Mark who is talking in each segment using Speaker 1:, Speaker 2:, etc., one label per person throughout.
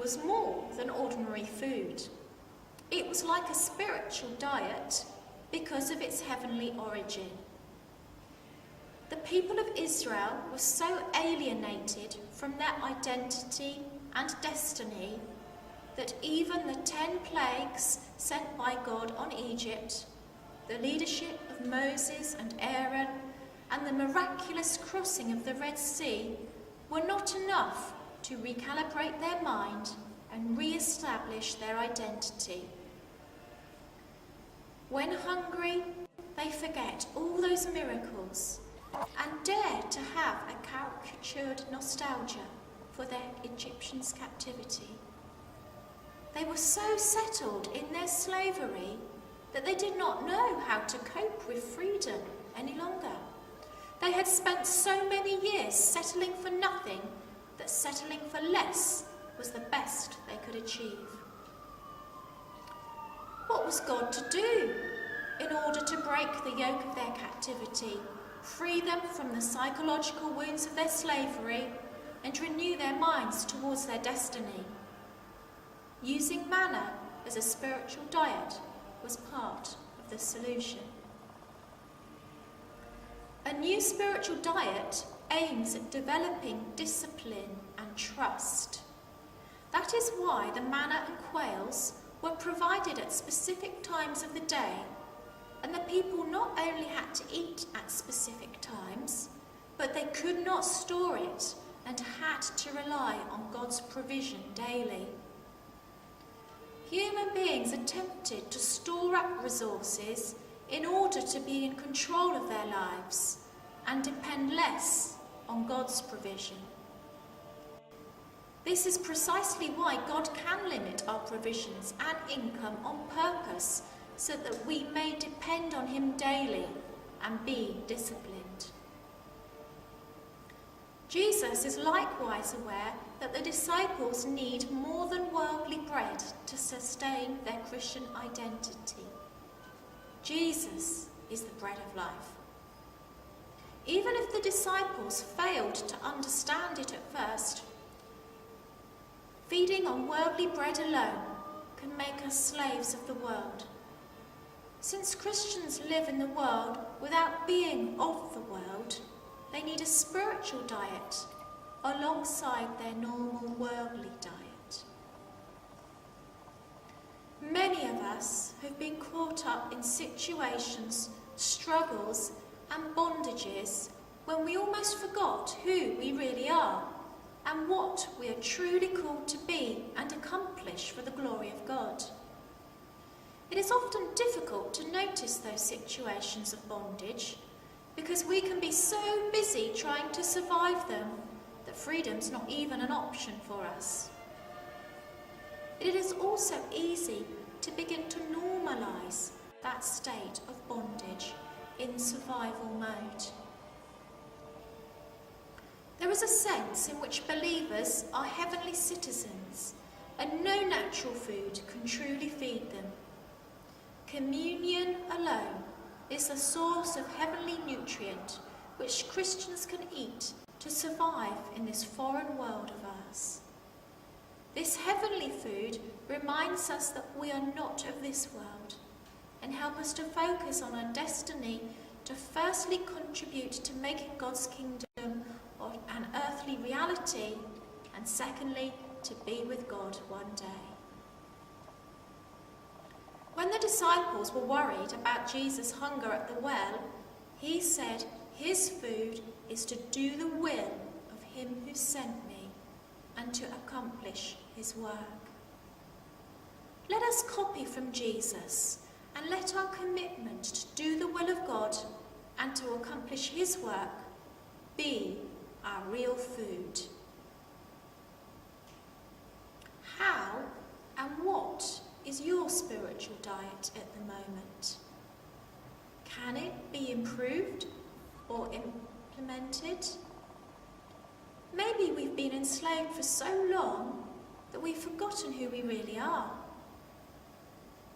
Speaker 1: was more than ordinary food. It was like a spiritual diet because of its heavenly origin. The people of Israel were so alienated from their identity and destiny that even the 10 plagues sent by God on Egypt, the leadership of Moses and Aaron, and the miraculous crossing of the Red Sea were not enough to recalibrate their mind and re-establish their identity. When hungry, they forget all those miracles and dare to have a caricatured nostalgia for their Egyptians' captivity. They were so settled in their slavery that they did not know how to cope with freedom any longer. They had spent so many years settling for nothing that settling for less was the best they could achieve. What was God to do in order to break the yoke of their captivity, free them from the psychological wounds of their slavery, and renew their minds towards their destiny? Using manna as a spiritual diet was part of the solution. A new spiritual diet aims at developing discipline and trust. That is why the manna and quails were provided at specific times of the day, and the people not only had to eat at specific times, but they could not store it and had to rely on God's provision daily. Human beings are tempted to store up resources in order to be in control of their lives and depend less on God's provision. This is precisely why God can limit our provisions and income on purpose, so that we may depend on him daily and be disciplined. Jesus is likewise aware that the disciples need more than worldly bread to sustain their Christian identity. Jesus is the bread of life. Even if the disciples failed to understand it at first, feeding on worldly bread alone can make us slaves of the world. Since Christians live in the world without being of the world, they need a spiritual diet alongside their normal worldly diet. Many of us have been caught up in situations, struggles, and bondages when we almost forgot who we really are and what we are truly called to be and accomplish for the glory of God. It is often difficult to notice those situations of bondage because we can be so busy trying to survive them that freedom's not even an option for us. It is also easy to begin to normalise that state of bondage in survival mode. There is a sense in which believers are heavenly citizens and no natural food can truly feed them. Communion alone is the source of heavenly nutrient which Christians can eat to survive in this foreign world of ours. This heavenly food reminds us that we are not of this world and help us to focus on our destiny to firstly contribute to making God's kingdom an earthly reality, and secondly, to be with God one day. When the disciples were worried about Jesus' hunger at the well, he said his food is to do the will of him who sent me and to accomplish his work. Let us copy from Jesus and let our commitment to do the will of God and to accomplish his work be our real food. How and what is your spiritual diet at the moment? Can it be improved or implemented? Maybe we've been enslaved for so long that we've forgotten who we really are.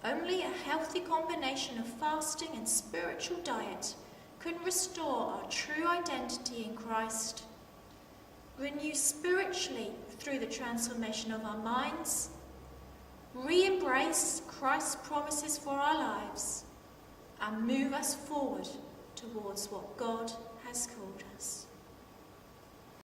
Speaker 1: Only a healthy combination of fasting and spiritual diet can restore our true identity in Christ. renew spiritually through the transformation of our minds, re-embrace Christ's promises for our lives, and move us forward towards what God has called us.